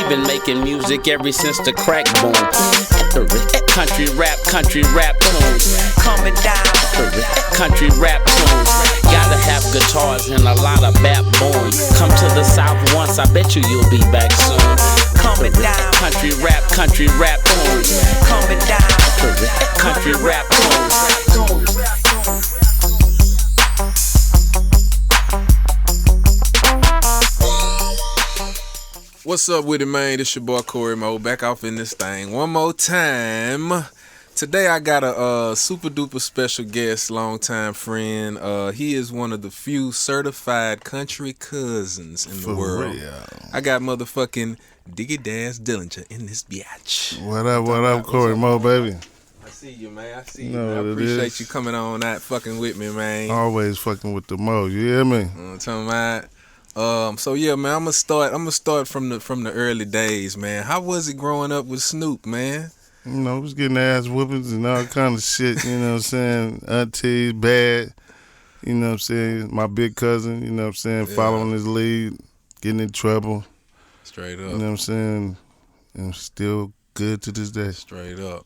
been making music ever since the crack boom. Country rap tunes. Coming down. Country rap tunes. Gotta have guitars and a lot of backbone. Come to the South once, I bet you'll be back soon. Coming down. Country rap tunes. Coming down. Country rap tunes. What's up with it, man? This your boy Cory Mo, back off in this thing one more time. Today I got a super duper special guest, longtime friend. He is one of the few certified country cousins in the world. Real. I got motherfucking Daz Dillinger in this biatch. What up, Cory Mo, baby? I see you, man. I see you. I appreciate you coming on out fucking with me, man. Always fucking with the Mo, you hear me? I'm talking about. So yeah, man, I'm gonna start from the early days, man. How was it growing up with Snoop, man? You know, was getting ass whoopings and all kind of shit, you know what I'm saying? Aunties, bad, you know what I'm saying? My big cousin, you know what I'm saying, following his lead, getting in trouble. Straight up. You know what I'm saying? And still good to this day. Straight up.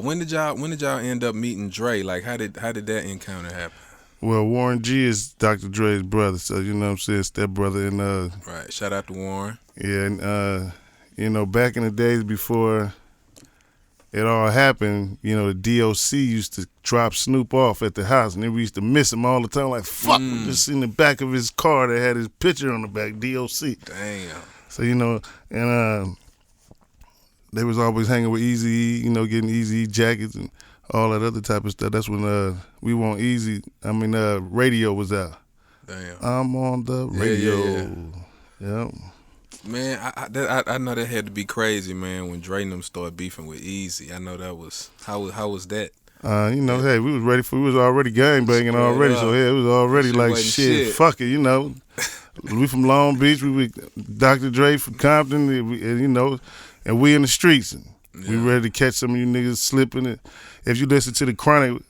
When did y'all end up meeting Dre? Like how did that encounter happen? Well, Warren G is Dr. Dre's brother, so you know what I'm saying, stepbrother and Right. Shout out to Warren. Yeah, and you know, back in the days before it all happened, you know, the DOC used to drop Snoop off at the house, and then we used to miss him all the time. Like, fuck, we just seen the back of his car that had his picture on the back, DOC. Damn. So, you know, and they was always hanging with Eazy-E, you know, getting Eazy-E jackets and all that other type of stuff. That's when We Want Easy, radio was out. Damn. I'm on the radio. Yeah. Man, I know that had to be crazy, man, when Dre and them started beefing with Eazy. I know that was how was that? You know, hey, we was already gang banging already, so yeah, it was already like shit. Fuck it, you know. We from Long Beach, we Dr. Dre from Compton, and you know, and we in the streets. We ready to catch some of you niggas slipping it. If you listen to the Chronic,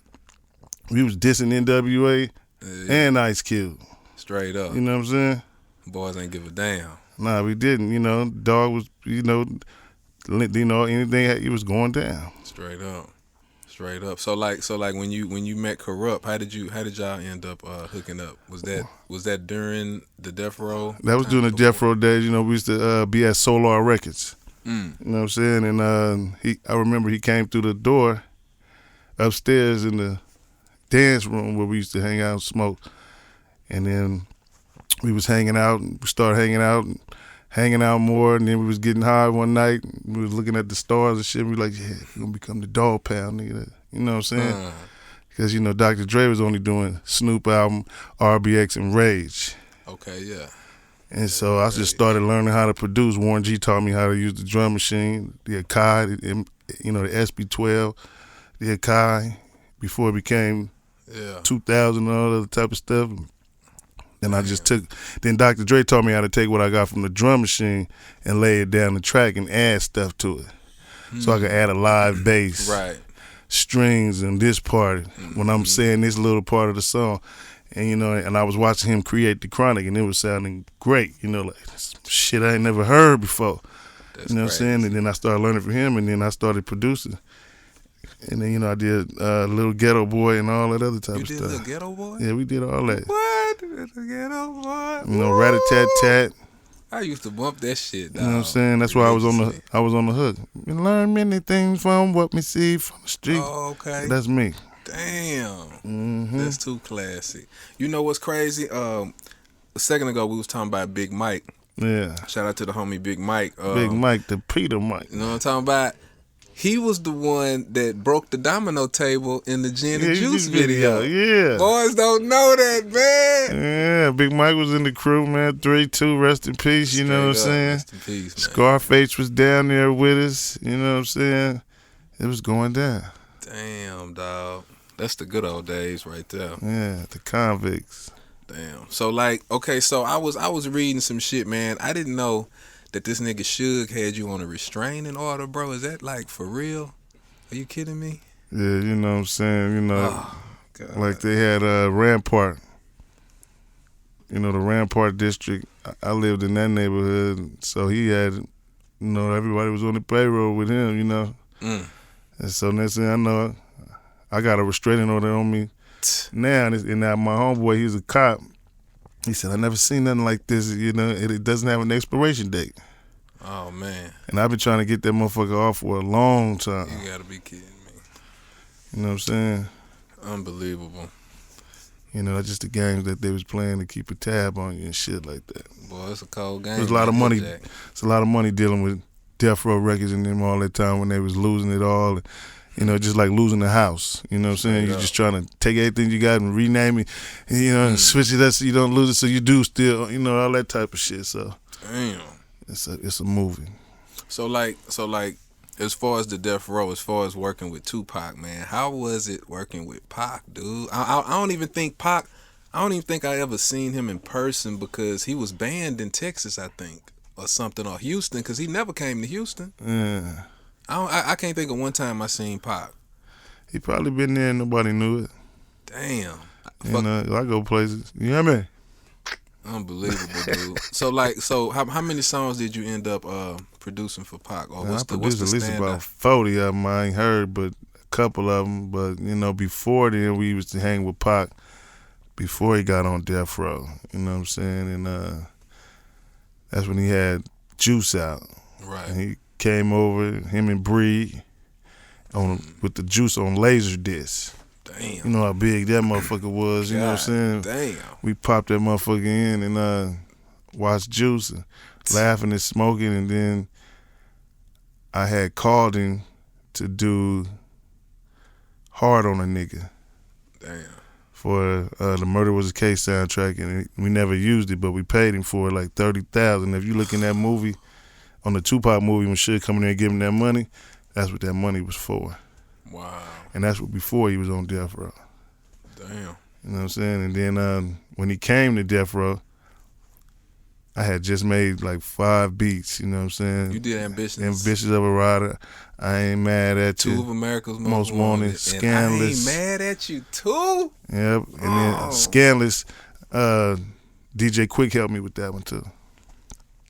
we was dissing NWA and Ice Cube. Straight up. You know what I'm saying? Boys ain't give a damn. Nah, we didn't. You know, Dog was, you know, anything, he was going down. Straight up. So like when you met Corrupt, how did y'all end up hooking up? Was that during the Death Row? That was during the Death Row days. You know, we used to be at Solar Records. You know what I'm saying? And I remember he came through the door upstairs in the dance room where we used to hang out and smoke. And then we was hanging out, and we started hanging out more, and then we was getting high one night. We was looking at the stars and shit. We like, yeah, we're gonna become the Dog Pound, nigga. You know what I'm saying? Because, you know, Dr. Dre was only doing Snoop album, RBX, and Rage. Okay, yeah. And so I just started learning how to produce. Warren G taught me how to use the drum machine, the Akai, you know, the SB12, the Akai, before it became 2000 and all other type of stuff. Then I just then Dr. Dre taught me how to take what I got from the drum machine and lay it down the track and add stuff to it. So I could add a live bass, right, strings in this part when I'm saying this little part of the song. And, you know, and I was watching him create the Chronic, and it was sounding great. You know, like shit I ain't never heard before. You know what I'm saying? And then I started learning from him, and then I started producing. And then, you know, I did Little Ghetto Boy and all that other type of stuff. You did Little Ghetto Boy? Yeah, we did all that. What? Little Ghetto Boy? You know, Rat-a-tat-tat. I used to bump that shit, dog. You know what I'm saying? That's why I was on the hook. We learn many things from what we see from the street. Oh, okay. That's me. Damn. That's too classy. You know what's crazy? A second ago we was talking about Big Mike. Yeah. Shout out to the homie Big Mike. Big Mike, the Peter Mike. You know what I'm talking about? He was the one that broke the domino table in the Gin and Juice video. Yeah. Boys don't know that, man. Yeah, Big Mike was in the crew, man. 3-2, rest in peace, you know what I'm saying? Rest in peace, man. Scarface was down there with us, you know what I'm saying? It was going down. Damn, dog. That's the good old days right there. Yeah, the convicts. Damn. So like, okay, so I was reading some shit, man. I didn't know that this nigga Suge had you on a restraining order, bro. Is that like for real? Are you kidding me? Yeah, you know what I'm saying? You know, like they had Rampart. You know, the Rampart district. I lived in that neighborhood, so he had you know, everybody was on the payroll with him, you know. And so next thing I know, I got a restraining order on me now. And now my homeboy, he's a cop. He said, I never seen nothing like this, you know. It doesn't have an expiration date. Oh, man. And I've been trying to get that motherfucker off for a long time. You gotta be kidding me. You know what I'm saying? Unbelievable. You know, that's just the games that they was playing to keep a tab on you and shit like that. Boy, it's a cold game. There's a lot of money. Jack. It's a lot of money dealing with Death Row Records and them all that time when they was losing it all. You know, just like losing a house. You know what I'm saying? You're just trying to take everything you got and rename it, you know, and switch it up so you don't lose it, so you do still, you know, all that type of shit. So, damn, it's a movie. So like, as far as the Death Row, as far as working with Tupac, man, how was it working with Pac, dude? I don't even think Pac. I don't even think I ever seen him in person because he was banned in Texas, I think, or something, or Houston, because he never came to Houston. Yeah. I can't think of one time I seen Pac. He probably been there and nobody knew it. Damn. You know, I go places. You know what I mean? Unbelievable, dude. So how many songs did you end up producing for Pac? Or I produced at least stand-up? about 40 of them. I ain't heard but a couple of them. But, you know, before then, we used to hang with Pac before he got on Death Row. You know what I'm saying? And that's when he had Juice out. Right. And he came over, him and Bree, with the Juice on Laserdisc. Damn. You know how big that motherfucker was, you know what I'm saying? Damn. We popped that motherfucker in and watched Juice and laughing and smoking, and then I had called him to do Hard on a Nigga. Damn. For the Murder Was a Case soundtrack, and we never used it, but we paid him for it like $30,000. If you look in that movie, on the Tupac movie, when Suge come in there and give him that money, that's what that money was for. Wow. And that's what before he was on Death Row. Damn. You know what I'm saying? And then when he came to Death Row, I had just made like 5 beats, you know what I'm saying? You did Ambitions. Ambitious of a Rider, I Ain't Mad at You. 2 of America's Most Wanted, Scandalous. I Ain't Mad at You too? Yep, and then Scandalous, DJ Quick helped me with that one too.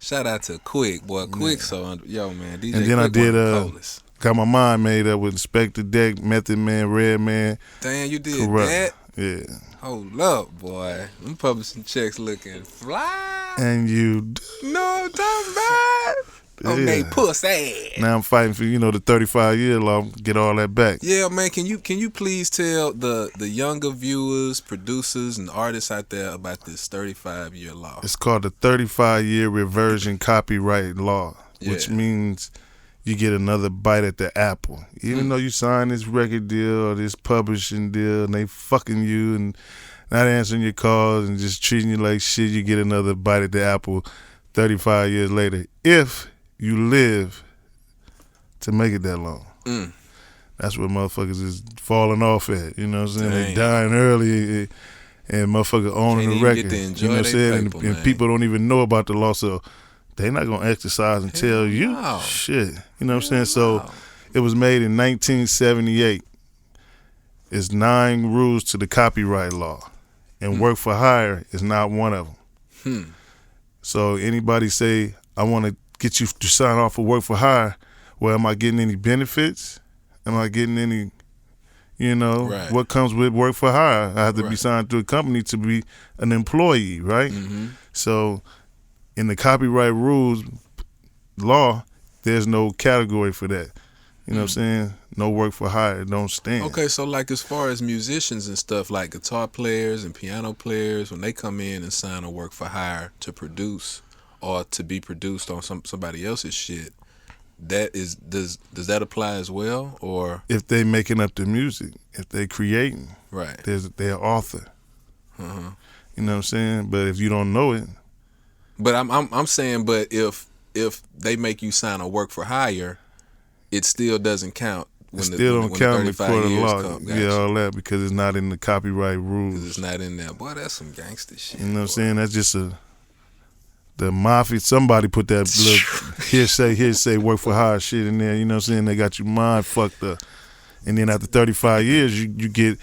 Shout out to Quick, boy. Quick, so yo, man. DJ and then Quick I did got my mind made up with Inspector Deck, Method Man, Red Man. Damn, you did Corrupt. that? Yeah. Hold up, boy. Them publishing checks looking fly. And you no time bad. Okay, pussy. Now I'm fighting for, you know, the 35-year law, get all that back. Yeah, man, can you please tell the younger viewers, producers, and artists out there about this 35-year law? It's called the 35-year reversion copyright law, which means you get another bite at the apple. Even though you sign this record deal or this publishing deal and they fucking you and not answering your calls and just treating you like shit, you get another bite at the apple 35 years later. If you live to make it that long. That's what motherfuckers is falling off at. You know what I'm saying? They dying early and motherfucker owning the record. You know what I'm saying? And people don't even know about the law, so they not gonna exercise and tell you shit. You know what I'm saying? So it was made in 1978. It's 9 rules to the copyright law, and work for hire is not one of them. So anybody say, I want to get you to sign off for work for hire, well, am I getting any benefits? Am I getting any, you know, what comes with work for hire? I have to be signed to a company to be an employee, right? So in the copyright rules law, there's no category for that. You know what I'm saying? No work for hire, don't stand. Okay, so like as far as musicians and stuff, like guitar players and piano players, when they come in and sign a work for hire to produce or to be produced on somebody else's shit, that is does that apply as well? Or if they making up the music, if they creating, they're author. You know what I'm saying? But if you don't know it, but I'm saying, but if they make you sign a work for hire, it still doesn't count. It still don't count before the law. All that because it's not in the copyright rules. Because it's not in there. Boy, that's some gangster shit. You know what I'm saying? That's just the mafia. Somebody put that little hearsay work for hire shit in there. You know what I'm saying? They got your mind fucked up. And then after 35 years, you get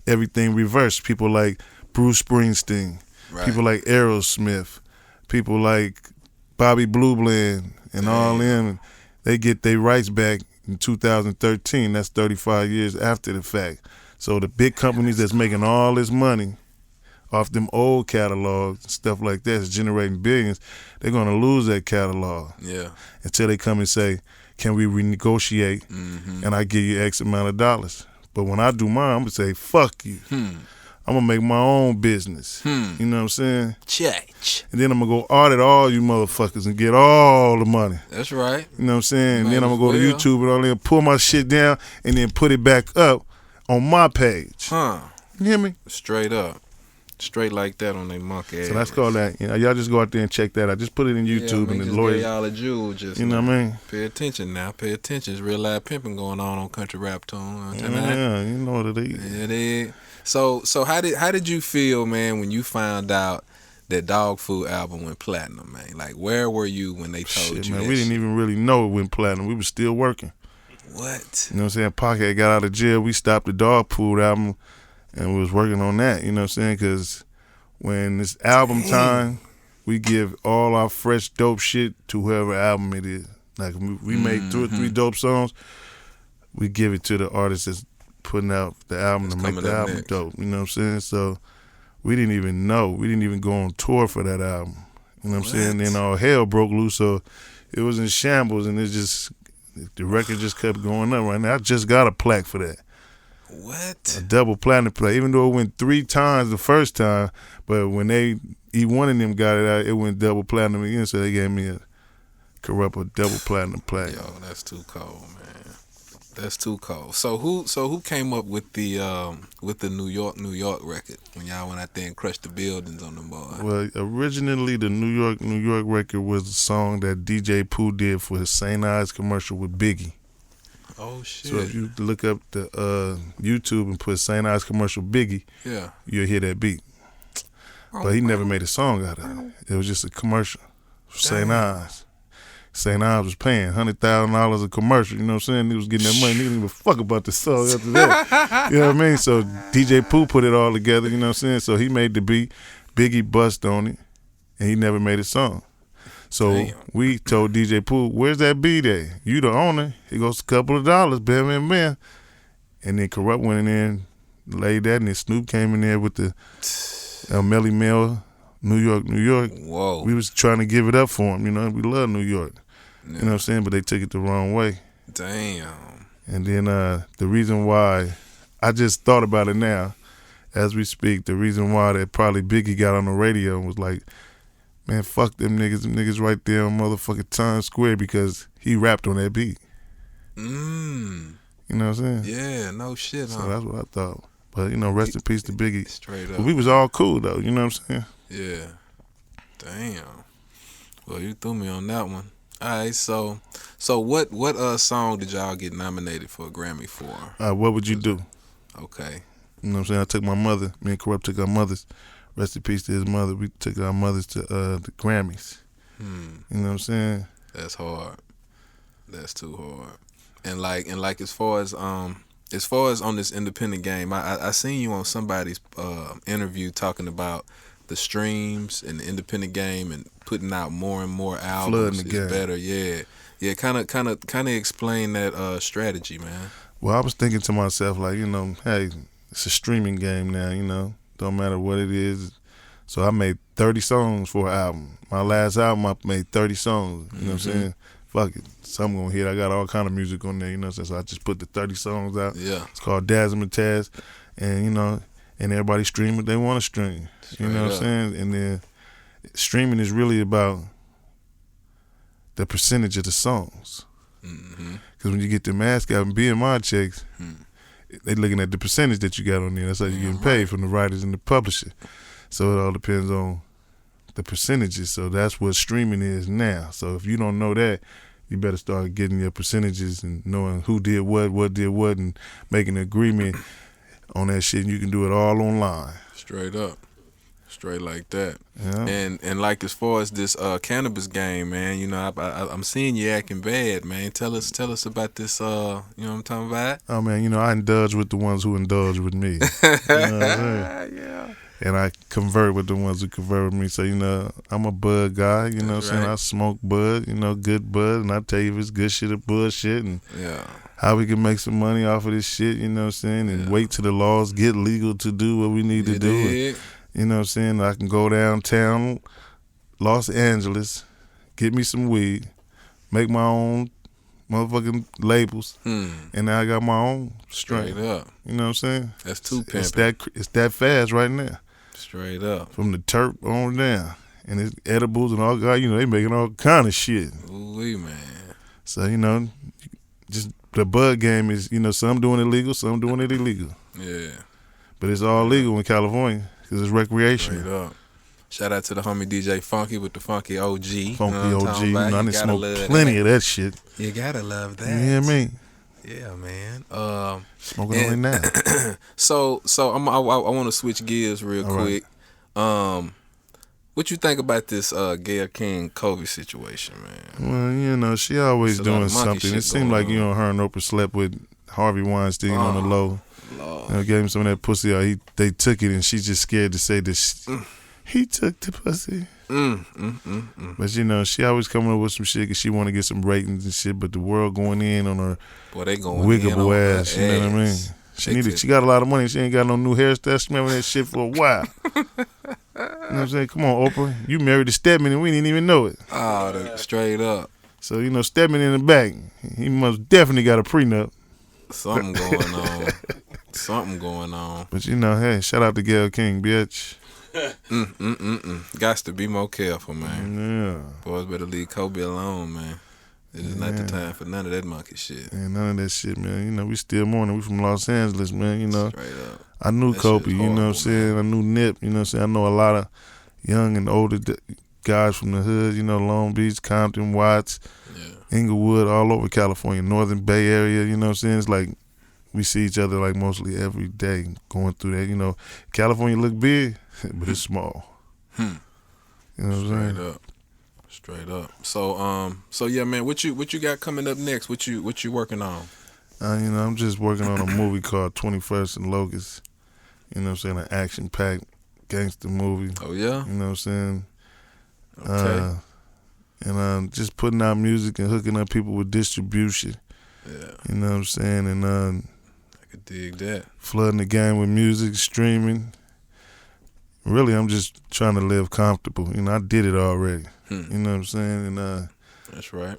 everything reversed. People like Bruce Springsteen. People like Aerosmith. People like Bobby Blue Blend and all them, they get their rights back in 2013. That's 35 years after the fact. So the big companies that's making all this money off them old catalogs and stuff like that, is generating billions, they're going to lose that catalog. Yeah. Until they come and say, can we renegotiate, and I give you X amount of dollars. But when I do mine, I'm going to say, fuck you. I'm going to make my own business. You know what I'm saying? Church. And then I'm going to go audit all you motherfuckers and get all the money. That's right. You know what I'm saying? And then I'm Might going to go as to YouTube and all that, pull my shit down and then put it back up on my page. Huh. You hear me? Straight up. Straight like that on their monkey ass. So that's called that. You know, y'all just go out there and check that out. Just put it in YouTube and the just lawyers. give y'all a jewel, just, you know what I mean? Pay attention now. Pay attention. It's real live pimping going on country rap tune. Yeah, you know what it is. It is. So how did you feel, man, when you found out that Dogg Food album went platinum, man? Like, where were you when they told you man, that we didn't even really know it went platinum. We was still working. What? You know what I'm saying? Pac had got out of jail. We stopped the Dogg Food album and we was working on that. You know what I'm saying? Because when it's album time, we give all our fresh dope shit to whoever album it is. Like, we make 2 or 3 dope songs, we give it to the artist that's putting out the album to make the album dope. You know what I'm saying? So we didn't even know. We didn't even go on tour for that album. You know what I'm saying? Then all hell broke loose, so it was in shambles, and the record just kept going up. Right now, I just got a plaque for that. What? A double platinum plaque, even though it went 3 times the first time, but when one of them got it out, it went double platinum again, so they gave me a double platinum plaque. Yo, that's too cold, man. That's too cold. So who came up with the New York record when y'all went out there and crushed the buildings on them boys? Well, originally the New York record was a song that DJ Pooh did for his St. Ives commercial with Biggie. Oh shit! So if you look up the YouTube and put St. Ives commercial Biggie, you'll hear that beat. But he never made a song out of it. It was just a commercial for St. Ives. St. Ives was paying $100,000 a commercial. You know what I'm saying? He was getting that money. He didn't give a fuck about the song after that. You know what I mean? So DJ Pooh put it all together. You know what I'm saying? So he made the beat. Biggie bust on it, and he never made a song. So we told DJ Pooh, where's that beat at? You the owner. He goes, a couple of dollars, bam, bam, bam. And then Corrupt went in there and laid that, and then Snoop came in there with the Melly Mel, New York. Whoa. We was trying to give it up for him, you know. We love New York. You know what I'm saying? But they took it the wrong way. Damn. And then the reason why, I just thought about it now, as we speak, the reason why that probably Biggie got on the radio and was like, man, fuck them niggas right there on motherfucking Times Square, because he rapped on that beat. You know what I'm saying? Yeah, no shit, huh? So that's what I thought. But, you know, rest in peace to Biggie. Straight up. But we was all cool, though, you know what I'm saying? Yeah. Damn. Well, you threw me on that one. All right, so what song did y'all get nominated for a Grammy for? What Would You Do? Okay. You know what I'm saying? I took my mother, me and Corrupt took our mothers. Rest in peace to his mother. We took our mothers to the Grammys. You know what I'm saying? That's hard. That's too hard. And like as far as on this independent game, I seen you on somebody's interview talking about the streams and the independent game and putting out more and more albums is better. Yeah. Kind of explain that strategy, man. Well, I was thinking to myself, like, you know, hey, it's a streaming game now, you know. Don't matter what it is. So I made 30 songs for an album. My last album, I made 30 songs. You know what I'm saying? Fuck it. Something gonna hit. I got all kind of music on there, you know what I'm saying? So I just put the 30 songs out. Yeah. It's called Daz and Taz. And, you know, and everybody stream what they want to stream. You know what I'm saying? And then streaming is really about the percentage of the songs. Because when you get the mask out and BMI checks, they looking at the percentage that you got on there. That's how you're getting paid from the writers and the publisher. So it all depends on the percentages. So that's what streaming is now. So if you don't know that, you better start getting your percentages and knowing who did what did what, and making an agreement on that shit. And you can do it all online. Straight up. Straight like that. Yeah. And like as far as this cannabis game, man, you know, I'm seeing you acting bad, man. Tell us about this, you know what I'm talking about? Oh, man, you know, I indulge with the ones who indulge with me. You know what I'm saying? Yeah. and I convert with the ones who convert with me. So, I'm a bud guy, you know what I'm saying? I smoke bud, good bud, and I tell you if it's good shit or bullshit, and how we can make some money off of this shit, you know what I'm saying? And wait till the laws get legal to do what we need to do. And, you know what I'm saying? I can go downtown, Los Angeles, get me some weed, make my own motherfucking labels, and now I got my own strain. Straight up. You know what I'm saying? That's too pimping. It's that fast right now. Straight up. From the terp on down. And it's edibles and all, they making all kind of shit. Ooh, man. So, just the bud game is, some doing it legal, some doing it illegal. Yeah. But it's all legal in California because it's recreational. Straight up. Shout out to the homie DJ Funky with the Funky OG. Funky OG. I done smoked plenty of that shit. You gotta love that. You hear me? Yeah, man. Smoking on it now. So I want to switch gears real quick. What you think about this Gale King Kobe situation, man? Well, she always doing something. It seemed like her and Oprah slept with Harvey Weinstein on the low. Gave him some of that pussy. They took it, and she's just scared to say this. He took the pussy. But she always coming up with some shit because she want to get some ratings and shit. But the world going in on her wiggable ass. You know what I mean? She got a lot of money. She ain't got no new hairstyle. She remember that shit for a while. You know what I'm saying? Come on, Oprah. You married to Stedman and we didn't even know it. Oh, straight up. So Stedman in the back. He must definitely got a prenup. Something going on. Something going on. But hey, shout out to Gale King, bitch. Got to be more careful, man. Yeah. Boys better leave Kobe alone, man. It is not the time for none of that monkey shit. Ain't none of that shit, man. We still mourning. We from Los Angeles, man. Straight up. I knew that Kobe, horrible, you know what I'm saying? man. I knew Nip, you know what I'm saying? I know a lot of young and older guys from the hood, Long Beach, Compton, Watts, Inglewood, all over California, Northern Bay Area, you know what I'm saying? It's like we see each other like mostly every day going through that, California look big, but it's small. You know what I'm saying? Straight up. So yeah, man, what you got coming up next? What you working on? I'm just working on a movie called 21st and Locust. You know what I'm saying? An action-packed gangster movie. Oh yeah? You know what I'm saying? Okay. And just putting out music and hooking up people with distribution. Yeah. You know what I'm saying? And I could dig that. Flooding the game with music, streaming. Really, I'm just trying to live comfortable. I did it already. You know what I'm saying? And that's right.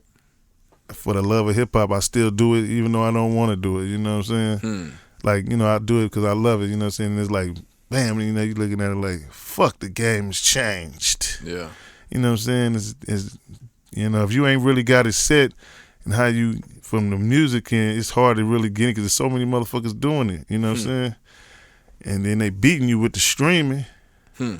For the love of hip hop, I still do it, even though I don't want to do it. You know what I'm saying? Like, I do it because I love it. You know what I'm saying? And it's like, bam, you're looking at it like, fuck, the game has changed. Yeah. You know what I'm saying? It's if you ain't really got it set and how you, from the music end, it's hard to really get it because there's so many motherfuckers doing it. You know what I'm saying? And then they beating you with the streaming. I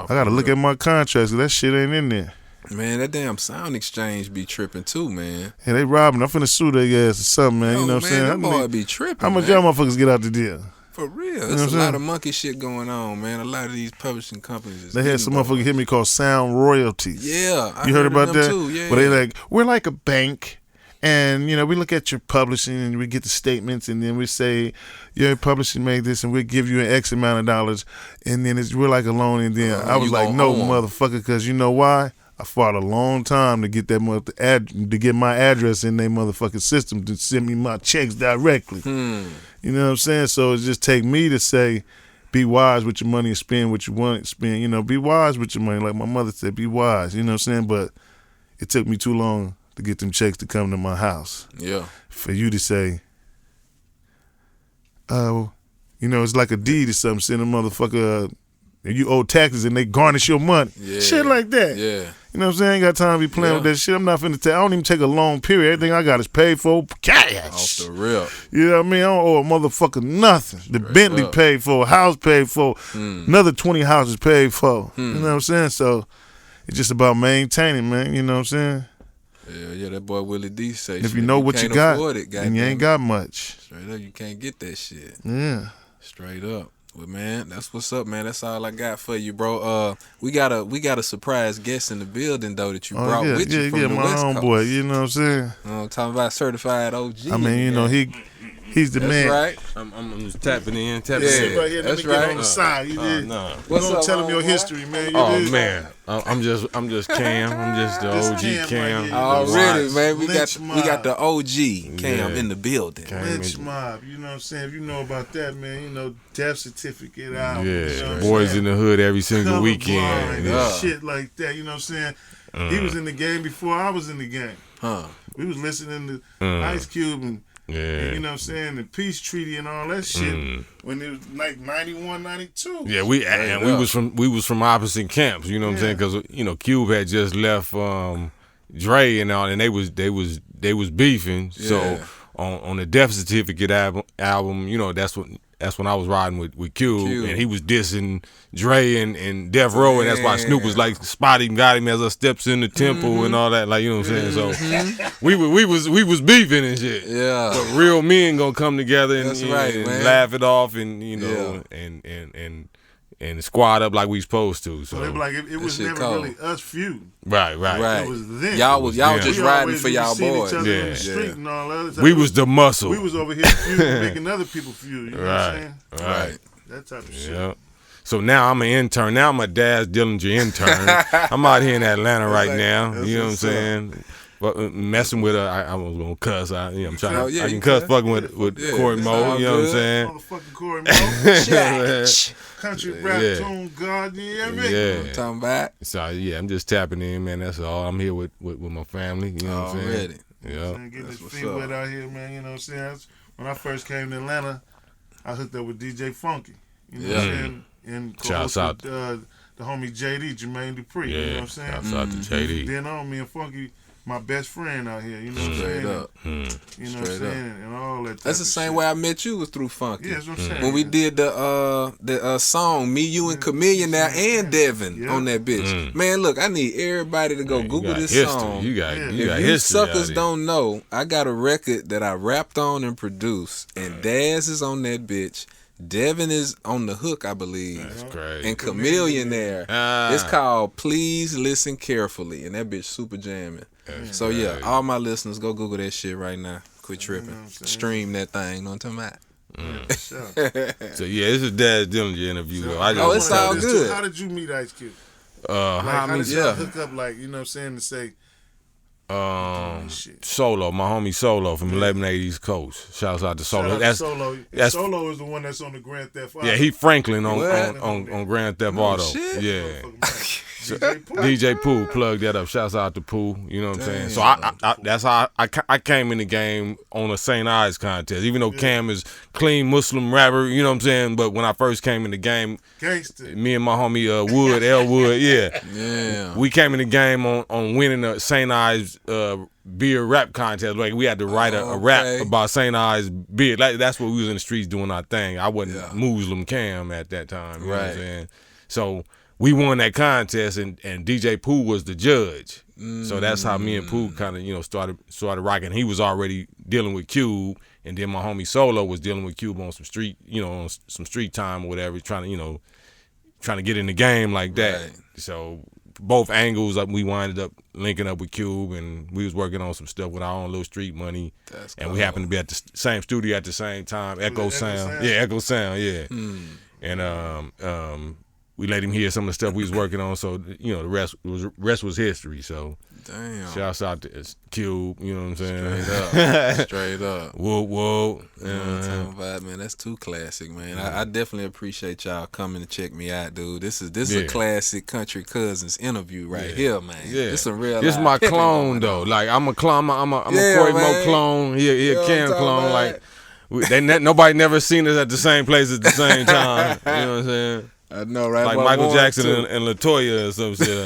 got to look at my contracts because that shit ain't in there. Man, that damn Sound Exchange be tripping too, man. Hey, they robbing. I'm finna sue their ass or something, man. You know what I'm saying? That boy be tripping. How much y'all motherfuckers get out the deal? For real. There's a lot of monkey shit going on, man. A lot of these publishing companies. They had some motherfucker hit me called Sound Royalties. Yeah. You heard about that? Too. Yeah. But they like, we're like a bank. And, we look at your publishing and we get the statements and then we say, your publishing made this and we'll give you an X amount of dollars. And then we're like a loan. And then I was like, no, motherfucker, because you know why? I fought a long time to get to get my address in their motherfucking system to send me my checks directly. You know what I'm saying? So it just take me to say, be wise with your money and spend what you want to spend. Be wise with your money. Like my mother said, be wise. You know what I'm saying? But it took me too long to get them checks to come to my house. Yeah. For you to say, it's like a deed or something. Send a motherfucker, you owe taxes and they garnish your money. Yeah. Shit like that. Yeah. You know what I'm saying? Ain't got time to be playing with that shit. I'm not finna I don't even take a loan, period. Everything I got is paid for cash. Off the rip. You know what I mean? I don't owe a motherfucker nothing. The Bentley paid for, a house paid for, another 20 houses paid for. You know what I'm saying? So it's just about maintaining, man. You know what I'm saying? Yeah, that boy Willie D say if you know what you got, then you ain't got much. Straight up, you can't get that shit. Yeah. Straight up. Well, man, that's what's up, man. That's all I got for you, bro. We got a surprise guest in the building though that you brought with you from the my West Coast. homeboy. You know what I'm saying? Talking about certified OG. I mean, He's the man. Right. I'm just tapping in. Sit right here. Let me get on the side. You did. Nah. You gonna tell him your history, man. You Oh did. man, I'm just Cam. I'm just the This OG Cam Cam. right here. Already, man. We Lynch got the OG Cam Yeah. in the building. Lynch mob. You know what I'm saying? If you know about that, man, you know, death certificate out. Yeah, You know what I'm boys saying? in the hood every single Colorblind weekend. and shit like that. You know what I'm saying? He was in the game before I was in the game. Huh. We was listening to Ice Cube and you know what I'm saying, the peace treaty and all that shit when it was like 91, 92. Yeah, we was from opposite camps. You know what I'm saying? Because Cube had just left Dre and all, and they was beefing. Yeah. So on the Death Certificate album, that's when I was riding with Cube, and he was dissing Dre and Death Row, and that's why Snoop was like spotted and got him as I steps in the temple and all that, like, you know what I'm saying? So we was beefing and shit. Yeah. But real men gonna come together and, That's right, and man. laugh it off and and squad up like we supposed to. So they be like, it was shit never cold. really us feud. right. It was them. Y'all was them. just We riding always for y'all seen boys. each other in Yeah. the street and all that other stuff. We was the muscle. We was over here feuding, making other people feud. You know what I'm right. saying? Right. That type of shit. Yeah. So now I'm an intern. Now I'm a Daz Dillinger intern. I'm out here in Atlanta right now. that's You know what I'm what's up. saying? But messing with I was gonna cuss. I'm trying. Oh, yeah, I you can cuss can. fucking with Yeah, Cory it's Mo. all You know what I'm good. saying? Motherfucking Cory Mo. Shaq. Country rap Yeah. tune god. You hear me? Yeah. Talking about So yeah, I'm just tapping in, man. That's all. I'm here with my family. You know what I'm saying? already. Yeah. And getting That's his what's feet up. wet out here, man. You know what I'm saying? When I first came to Atlanta, I hooked up with DJ Funky. You know what I'm saying? And Shouts out. the homie JD, Jermaine Dupri. You know what I'm saying? Shouts out to JD. Then on me and Funky, my best friend out here. You know what I'm Straight saying? up. You know what I'm Straight up. saying? And all that. That's the same way I met you was through Funky. Yeah, that's what I'm saying. When we did the song Me, You, and Chameleon now and Devin on that bitch. Man, look, I need everybody to go You Google got this history. song. You got Yeah. you If got you history. out suckers here. don't know, I got a record that I rapped on and produced, and Daz is on that bitch. Devin is on the hook, I believe. That's crazy. And Chameleon there. Ah. It's called Please Listen Carefully, and that bitch super jamming. So yeah, crazy. all my listeners, go Google that shit right now. Quit tripping. what I'm saying? Stream that thing. Know what I'm talking about? Sure. So yeah, this is Daz Dillinger interview though. I just Oh, it's wanna all tell How good. How did you meet Ice Cube? How How many? did y'all yeah. hook up? Like, you know what I'm saying? To say, shit. Solo, my homie Solo from 1180 East Coast. Shouts out to Solo. Shout out to That's Solo. that's- Solo is the one that's on the Grand Theft Auto. yeah, he Franklin on What? on Grand Theft Auto. shit. Yeah. DJ Pooh. DJ Pooh, plug that up. Shouts out to Pooh. You know what I'm saying? So I that's how I came in the game on a St. Ives contest. Even though Cam is clean Muslim rapper, you know what I'm saying? But when I first came in the game, Gangster. me and my homie Wood, L Wood, Yeah. we came in the game on winning a St. Ives beer rap contest. Like we had to write a Okay. rap about St. Ives beer. Like that's what we was in the streets doing our thing. I wasn't Muslim Cam at that time. You know what I'm Right. saying? So we won that contest, and DJ Pooh was the judge. So that's how me and Pooh kind of started rocking. He was already dealing with Cube, and then my homie Solo was dealing with Cube on some street, on some street time or whatever, trying to get in the game like that. Right. So both angles, we winded up linking up with Cube, and we was working on some stuff with our own little street money. That's and we happened to be at the same studio at the same time. Echo Sound. Yeah, Echo Sound. Yeah. And we let him hear some of the stuff we was working on. So the rest was history. So Damn. shouts out to Cube. You know what I'm saying? Straight up. Straight up. Whoa. You know what I'm talking about, man. That's too classic, man. I definitely appreciate y'all coming to check me out, dude. This is a classic Country Cousins interview right here, man. Yeah. This some real. This life my pimping clone going though. on. Like I'm a clone. I'm a Yeah, Cory Mo man. clone. He You know a what Cam I'm talking clone. about? Like nobody never seen us at the same place at the same time. You know what I'm saying? I know, right? Like Boy, Michael Warren, Jackson too. and Latoya or some shit.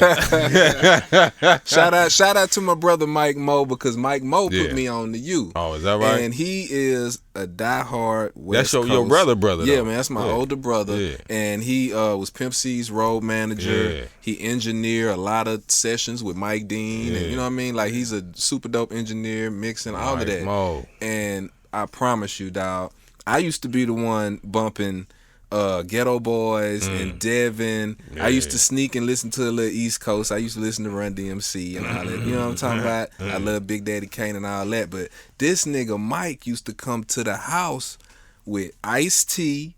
Shout out to my brother Mike Mo, because Mike Mo Yeah. put me on to you. Oh, is that right? And he is a diehard West That's your Coast. brother. Yeah, though. man, that's my Yeah. older brother. Yeah. And he was Pimp C's road manager. Yeah. He engineered a lot of sessions with Mike Dean. And Yeah. you know what I mean? Like, he's a super dope engineer, mixing all of that. Mo. And I promise you, dog, I used to be the one bumping Ghetto Boys and Devin. Yeah. I used to sneak and listen to a little East Coast. I used to listen to Run DMC and all that. You know what I'm talking about? I love Big Daddy Kane and all that. But this nigga Mike used to come to the house with Ice-T,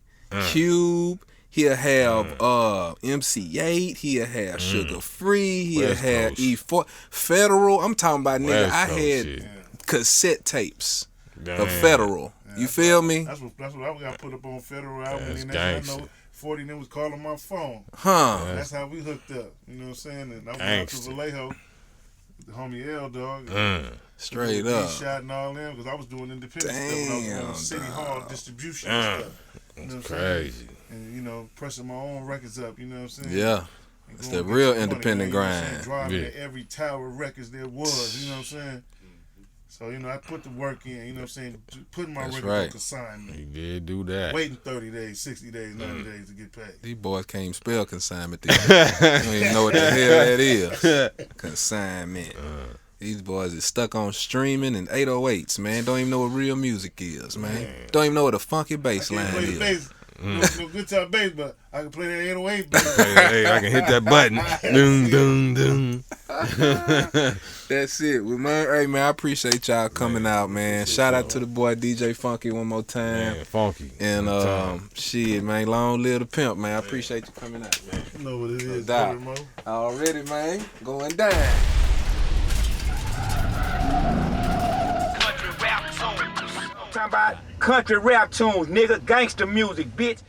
Cube. He'll have MC8. He'll have Sugar Free. He'll West have Coast. E4. Federal. I'm talking about, nigga, West I Coast had shit. cassette tapes Damn. of Federal. You feel me? That's what I got put up on Federal album. That's And I gangsta. know 40 them was calling my phone. Huh. That's how we hooked up. You know what I'm saying? And I went out to Gangsta. Vallejo, the homie L Dog. Straight up. Shot and all them because I was doing independent stuff when I was Damn, doing City Hall distribution Damn. and stuff. You know what I'm Crazy. saying? And you know, pressing my own records up. You know what I'm saying? Yeah. And It's going the to real get some money, independent man, you know what I'm grind. saying? Driving Yeah. to every Tower Records there was. You know what I'm saying? So, you know, I put the work in, you know what I'm saying? Putting my That's record right. on consignment. He did do that. Waiting 30 days, 60 days, 90 days to get paid. These boys can't even spell consignment. They don't even know what the hell that is. Consignment. These boys is stuck on streaming and 808s, man. Don't even know what real music is, man. Don't even know what a funky bass I line can't play the is. bass. No guitar bass, but I can play that 808 bass. Hey, I can hit that button. Dun, dun, dun. That's it. Well, man, hey, man, I appreciate y'all coming out, man. Shout out to the boy DJ Funky one more time. Man, funky. And shit, man, long live the pimp, man. I appreciate you coming out, man. You know what it is, doubt. Cory Mo. Already, man. Going down. Country rap tunes, nigga. Gangster music, bitch.